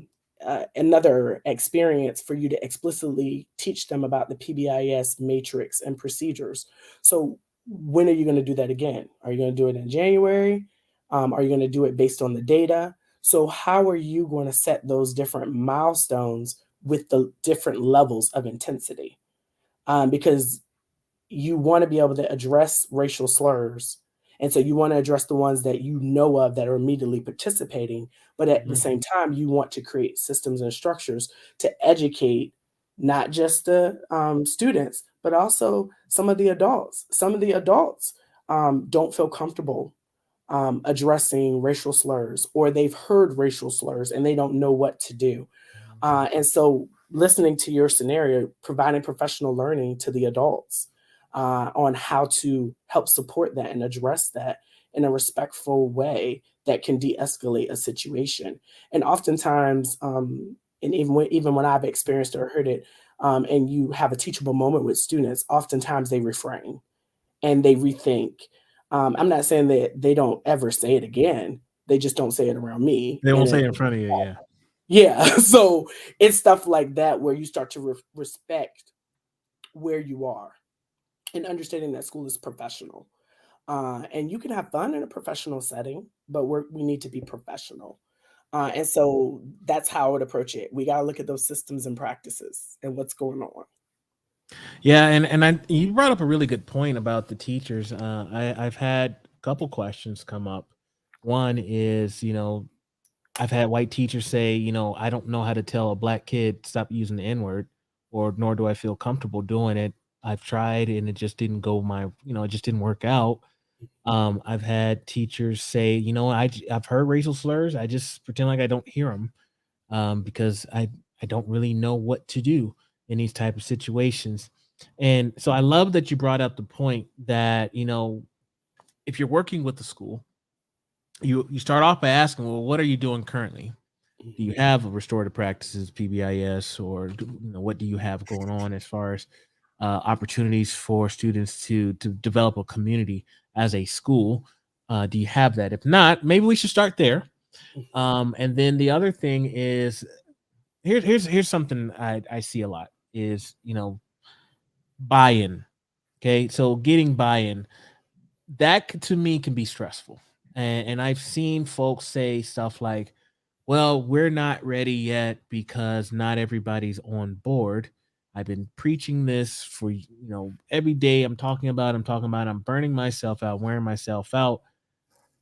another experience for you to explicitly teach them about the PBIS matrix and procedures. So when are you going to do that again? Are you going to do it in January? Are you going to do it based on the data? So how are you going to set those different milestones with the different levels of intensity? Because you want to be able to address racial slurs. And so you want to address the ones that you know of that are immediately participating. But at the Mm-hmm. same time, you want to create systems and structures to educate not just the students, but also some of the adults. Some of the adults don't feel comfortable addressing racial slurs, or they've heard racial slurs and they don't know what to do. And so, listening to your scenario, providing professional learning to the adults on how to help support that and address that in a respectful way that can de escalate a situation. And oftentimes, and even when I've experienced or heard it, and you have a teachable moment with students, oftentimes they refrain and they rethink. I'm not saying that they don't ever say it again, they just don't say it around me. They And won't say it, it in front of you. Yeah. yeah. So it's stuff like that where you start to respect where you are and understanding that school is professional. And you can have fun in a professional setting, but we need to be professional. And so that's how I would approach it. We got to look at those systems and practices and what's going on. Yeah, and you brought up a really good point about the teachers. I've had a couple questions come up. One is, I've had white teachers say, I don't know how to tell a black kid stop using the N word, or nor do I feel comfortable doing it. I've tried and it just didn't go it just didn't work out. I've had teachers say, I've heard racial slurs. I just pretend like I don't hear them, because I don't really know what to do in these type of situations. And so I love that you brought up the point that, if you're working with the school, you start off by asking, well, what are you doing currently? Do you have a restorative practices, PBIS, or what do you have going on as far as opportunities for students to develop a community as a school? Do you have that? If not, maybe we should start there. And then the other thing is, here's something I see a lot is, buy-in. Okay, so getting buy-in, to me can be stressful, and I've seen folks say stuff like, well, we're not ready yet because not everybody's on board. I've been preaching this for, every day. I'm burning myself out, wearing myself out,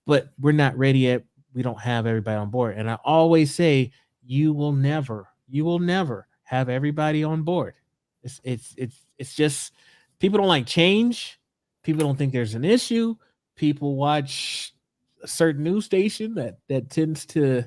but we're not ready yet. We don't have everybody on board. And I always say, you will never have everybody on board. It's just, people don't like change. People don't think there's an issue. People watch a certain news station that tends to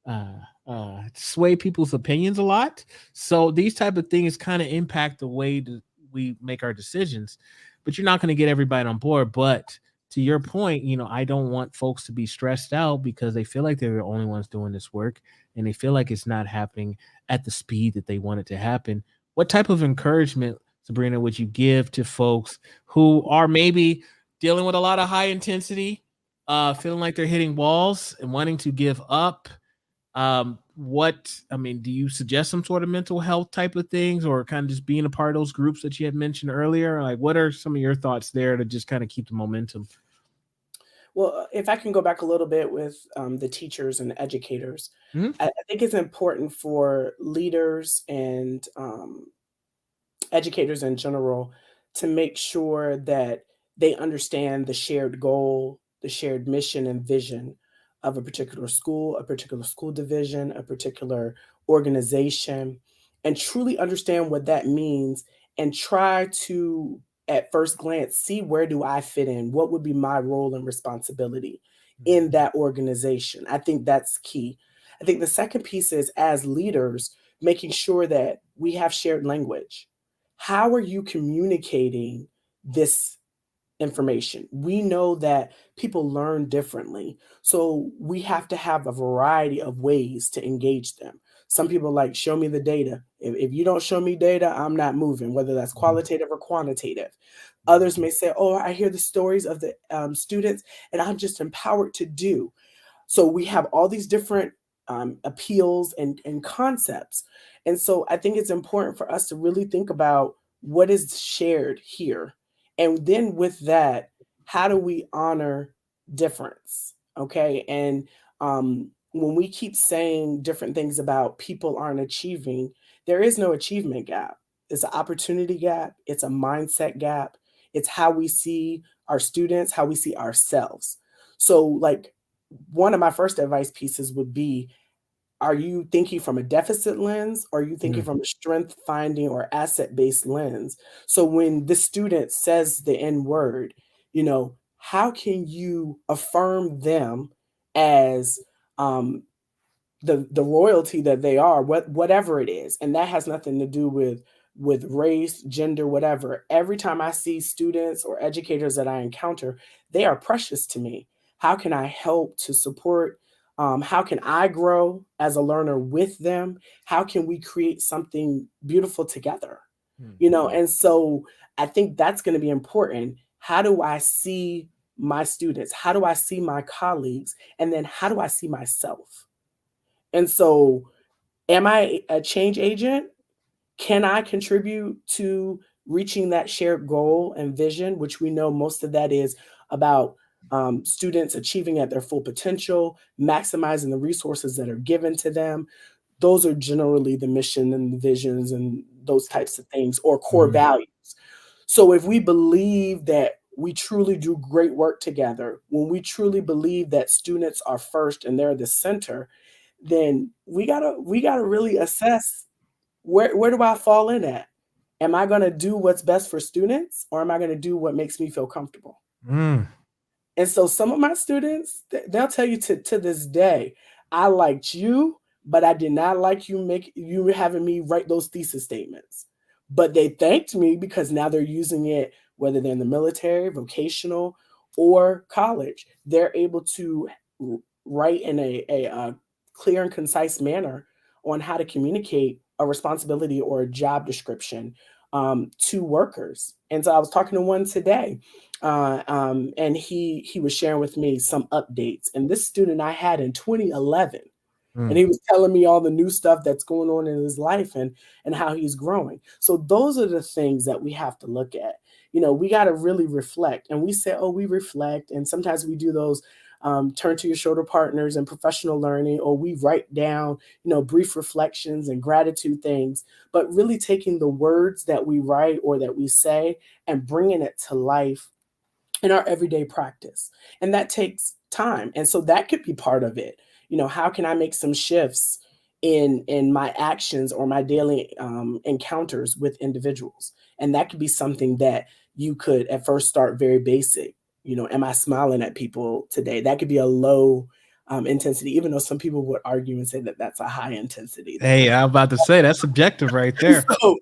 uh, sway people's opinions a lot. So these type of things kind of impact the way that we make our decisions. But you're not going to get everybody on board. But to your point, I don't want folks to be stressed out because they feel like they're the only ones doing this work and they feel like it's not happening at the speed that they want it to happen. What type of encouragement, Sabrina, would you give to folks who are maybe dealing with a lot of high intensity, feeling like they're hitting walls and wanting to give up? do you suggest some sort of mental health type of things, or kind of just being a part of those groups that you had mentioned earlier? Like, what are some of your thoughts there to just kind of keep the momentum? Well, if I can go back a little bit with the teachers and educators, Mhm. I think it's important for leaders and educators in general to make sure that they understand the shared goal, the shared mission and vision of a particular school division, a particular organization, and truly understand what that means and try to, at first glance, see where do I fit in? What would be my role and responsibility in that organization? I think that's key. I think the second piece is as leaders, making sure that we have shared language. How are you communicating this information? We know that people learn differently. So we have to have a variety of ways to engage them. Some people like, show me the data. If you don't show me data, I'm not moving, whether that's Mhm. qualitative or quantitative. Others may say, oh, I hear the stories of the students and I'm just empowered to do. So we have all these different appeals and concepts. And so I think it's important for us to really think about what is shared here. And then with that, how do we honor difference? Okay. And when we keep saying different things about people aren't achieving, there is no achievement gap. It's an opportunity gap, it's a mindset gap, it's how we see our students, how we see ourselves. So, like, one of my first advice pieces would be, are you thinking from a deficit lens or are you thinking Mhm. from a strength finding or asset based lens? So when the student says the N word, how can you affirm them as the royalty that they are, whatever it is, and that has nothing to do with race, gender, whatever. Every time I see students or educators that I encounter, they are precious to me. How can I help to support? How can I grow as a learner with them? How can we create something beautiful together? And so I think that's going to be important. How do I see my students? How do I see my colleagues? And then how do I see myself? And so, am I a change agent? Can I contribute to reaching that shared goal and vision, which we know most of that is about students achieving at their full potential, maximizing the resources that are given to them? Those are generally the mission and the visions and those types of things, or core Mhm. values. So, if we believe that we truly do great work together, when we truly believe that students are first and they're the center, then we gotta really assess where do I fall in at? Am I gonna do what's best for students or am I gonna do what makes me feel comfortable? Mm. And so some of my students, they'll tell you to this day, I liked you, but I did not like you having me write those thesis statements. But they thanked me because now they're using it, whether they're in the military, vocational, or college. They're able to write in a clear and concise manner on how to communicate a responsibility or a job description to workers. And so I was talking to one today, and he was sharing with me some updates. And this student I had in 2011, and Mm. he was telling me all the new stuff that's going on in his life and how he's growing. So those are the things that we have to look at. We got to really reflect. And we say, oh, we reflect, and sometimes we do those. Turn to your shoulder partners and professional learning, or we write down, brief reflections and gratitude things, but really taking the words that we write or that we say and bringing it to life in our everyday practice. And that takes time. And so that could be part of it. How can I make some shifts in my actions or my daily encounters with individuals? And that could be something that you could at first start very basic. Am I smiling at people today? That could be a low intensity, even though some people would argue and say that that's a high intensity Hey, thing. I'm about to say that's subjective right there. So,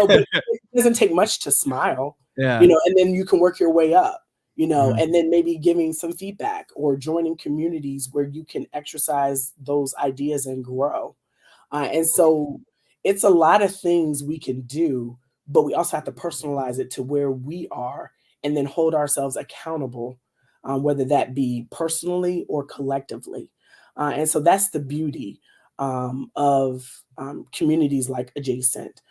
but it doesn't take much to smile, Yeah. and then you can work your way up, Mhm. and then maybe giving some feedback or joining communities where you can exercise those ideas and grow. And so it's a lot of things we can do, but we also have to personalize it to where we are and then hold ourselves accountable, whether that be personally or collectively. And so that's the beauty. of communities like adjacent,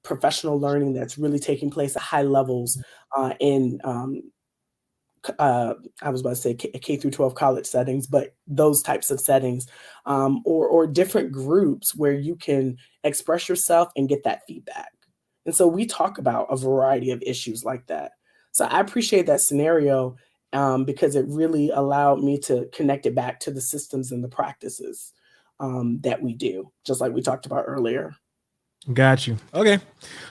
professional learning that's really taking place at high levels in I was about to say K through 12 college settings, but those types of settings, or different groups where you can express yourself and get that feedback. And so we talk about a variety of issues like that. So I appreciate that scenario because it really allowed me to connect it back to the systems and the practices that we do, just like we talked about earlier. Got you. Okay.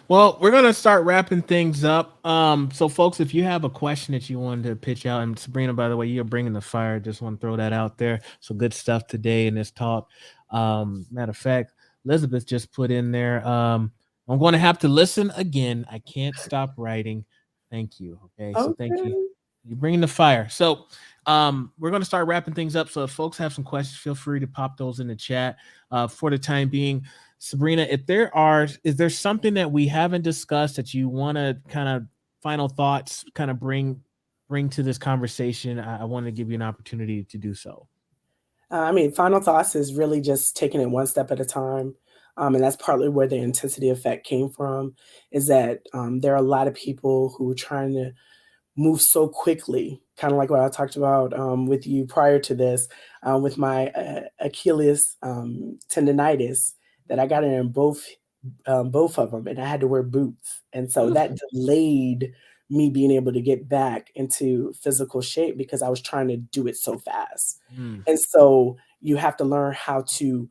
Well, we're gonna start wrapping things up. So folks, if you have a question that you wanted to pitch out, and Sabrina, by the way, you're bringing the fire. Just want to throw that out there. So good stuff today in this talk. Matter of fact, Elizabeth just put in there. I'm going to have to listen again. I can't stop writing. Thank you. Okay. So thank you. Okay. You're bringing the fire. So we're going to start wrapping things up. So if folks have some questions, feel free to pop those in the chat. For the time being, Sabrina, is there something that we haven't discussed that you want to kind of final thoughts kind of bring to this conversation? I want to give you an opportunity to do so. I mean, final thoughts is really just taking it one step at a time. And that's partly where the intensity effect came from, is that there are a lot of people who are trying to move so quickly, kind of like what I talked about with you prior to this, with my Achilles tendonitis, that I got it in both of them, and I had to wear boots, and so Oof. that delayed me being able to get back into physical shape because I was trying to do it so fast. Mm, And so you have to learn how to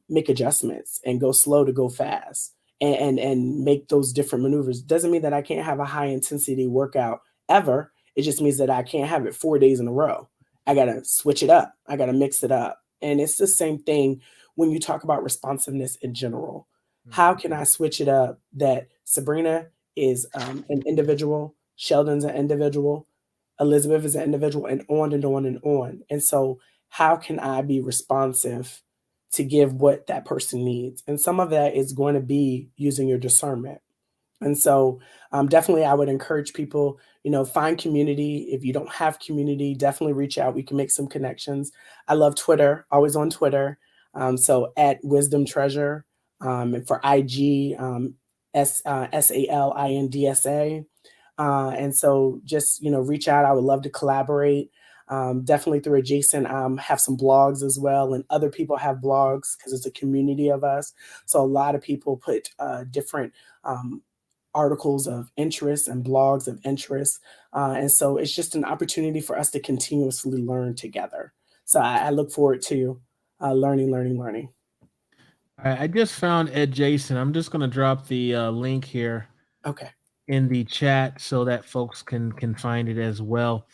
make adjustments and go slow to go fast, and make those different maneuvers. Doesn't mean that I can't have a high intensity workout ever. It just means that I can't have it 4 days in a row. I gotta switch it up. I gotta mix it up. And it's the same thing when you talk about responsiveness in general. mm. How can I switch it up that Sabrina is an individual, Sheldon's an individual, Elizabeth is an individual, and on and on and on. And so, how can I be responsive to give what that person needs? And some of that is going to be using your discernment. And so, definitely, I would encourage people, find community. If you don't have community, definitely reach out. We can make some connections. I love Twitter, always on Twitter. So at Wisdom Treasure, and for IG, SALINDSA. And so just, reach out. I would love to collaborate. Definitely through adjacent, have some blogs as well, and other people have blogs because it's a community of us. So a lot of people put different articles of interest and blogs of interest. And so it's just an opportunity for us to continuously learn together. So I look forward to learning, learning, learning. All right, I just found Ed Jason. I'm just going to drop the link here Okay. in the chat so that folks can find it as well.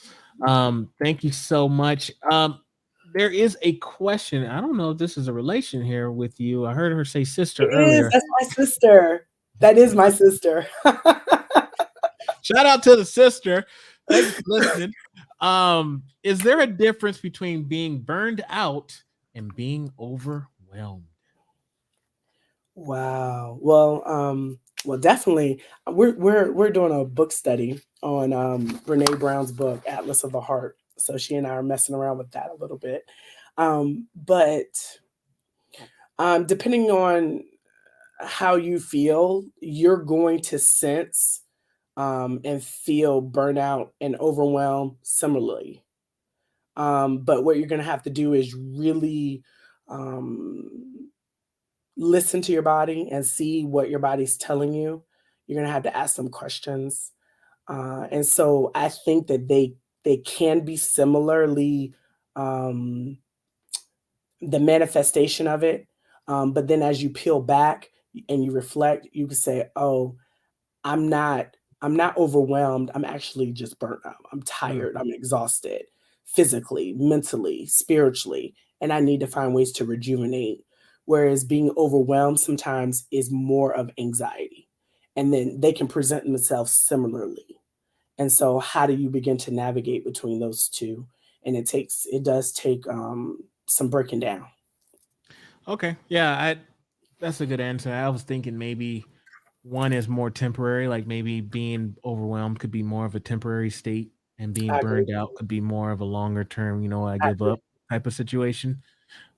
Thank you so much. There is a question. I don't know if this is a relation here with you. I heard her say sister It is. earlier. That's my sister. That is my sister. Shout out to the sister. Thank you for listening. Is there a difference between being burned out and being overwhelmed? Wow. Well, definitely. We're doing a book study on Brene Brown's book, Atlas of the Heart. So she and I are messing around with that a little bit. But depending on how you feel, you're going to sense and feel burnout and overwhelm similarly. But what you're going to have to do is really um, listen to your body and see what your body's telling you. You're going to have to ask some questions. And so I think that they can be similarly um, the manifestation of it. But then as you peel back and you reflect, you can say, "Oh, I'm not I'm not overwhelmed. I'm actually just burnt out. I'm Mm, tired. I'm exhausted physically, mentally, spiritually, and I need to find ways to rejuvenate." Whereas being overwhelmed sometimes is more of anxiety. And then they can present themselves similarly. And so how do you begin to navigate between those two? And it does take some breaking down. okay. Yeah, that's a good answer. I was thinking maybe one is more temporary, like maybe being overwhelmed could be more of a temporary state, and being I agree. burned out could be more of a longer term, I I give agree. up type of situation.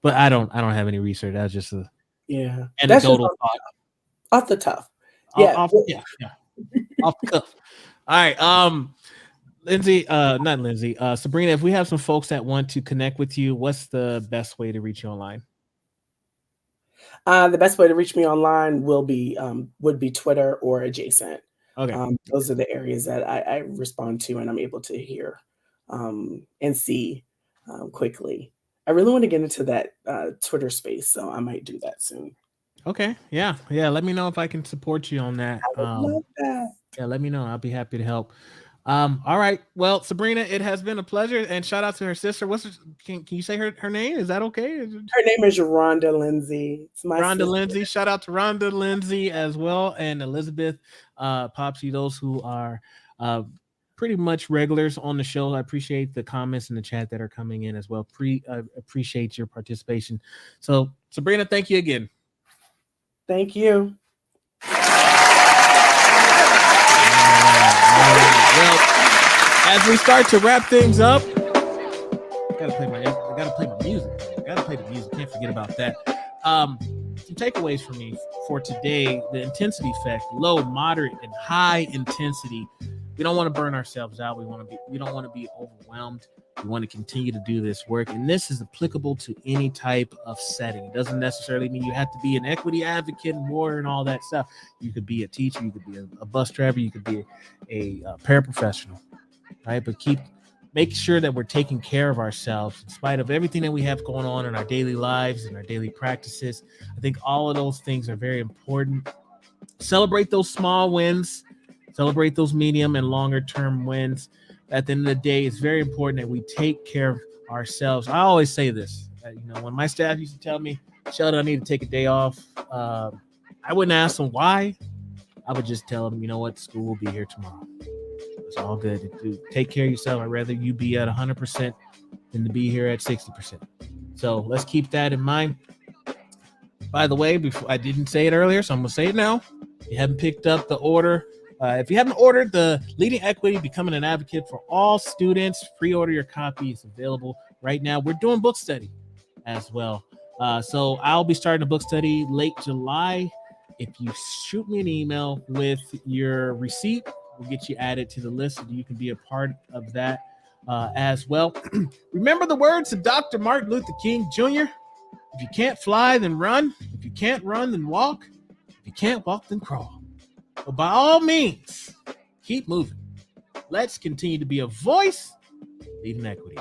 But I don't have any research. That's just a That's just anecdotal thought. off the cuff. Yeah. Off the cuff. All right. Lindsay, not Lindsay, Sabrina, if we have some folks that want to connect with you, what's the best way to reach you online? The best way to reach me online would be Twitter or adjacent. Okay. Those are the areas that I respond to and I'm able to hear and see quickly. I really want to get into that Twitter space, so I might do that soon. Okay. Yeah. Let me know if I can support you on that. I would love that. Yeah, let me know. I'll be happy to help. All right. Well, Sabrina, it has been a pleasure, and shout out to her sister. Can you say her name? Is that okay? Her name is Rhonda Lindsay. It's my Rhonda sister. Lindsay. Shout out to Rhonda Lindsay as well, and Elizabeth Popsy, those who are pretty much regulars on the show. I appreciate the comments in the chat that are coming in as well. Appreciate your participation. So, Sabrina, thank you again. Thank you. Well, as we start to wrap things up, I gotta play my music. I gotta play the music. Can't forget about that. Some takeaways for me for today: the intensity effect, low, moderate, and high intensity. We don't want to burn ourselves out. We don't want to be overwhelmed. We want to continue to do this work, and this is applicable to any type of setting. It doesn't necessarily mean you have to be an equity advocate and warrior and all that stuff. You could be a teacher, you could be a bus driver, you could be a paraprofessional, right? But make sure that we're taking care of ourselves in spite of everything that we have going on in our daily lives and our daily practices. I think all of those things are very important. Celebrate those small wins, celebrate those medium and longer term wins. At the end of the day, it's very important that we take care of ourselves. I always say this, when my staff used to tell me, Sheldon, I need to take a day off, I wouldn't ask them why. I would just tell them, you know what, school will be here tomorrow. It's all good. Take care of yourself. I'd rather you be at 100% than to be here at 60%. So let's keep that in mind. By the way, before I didn't say it earlier, so I'm going to say it now. If you haven't picked up the order, if you haven't ordered the Leading Equity, Becoming an Advocate for All Students, pre-order your copy. It's available right now. We're doing book study as well. So I'll be starting a book study late July. If you shoot me an email with your receipt, we'll get you added to the list so you can be a part of that as well. Remember the words of Dr. Martin Luther King Jr.? If you can't fly, then run. If you can't run, then walk. If you can't walk, then crawl. But by all means, keep moving. Let's continue to be a voice leading equity.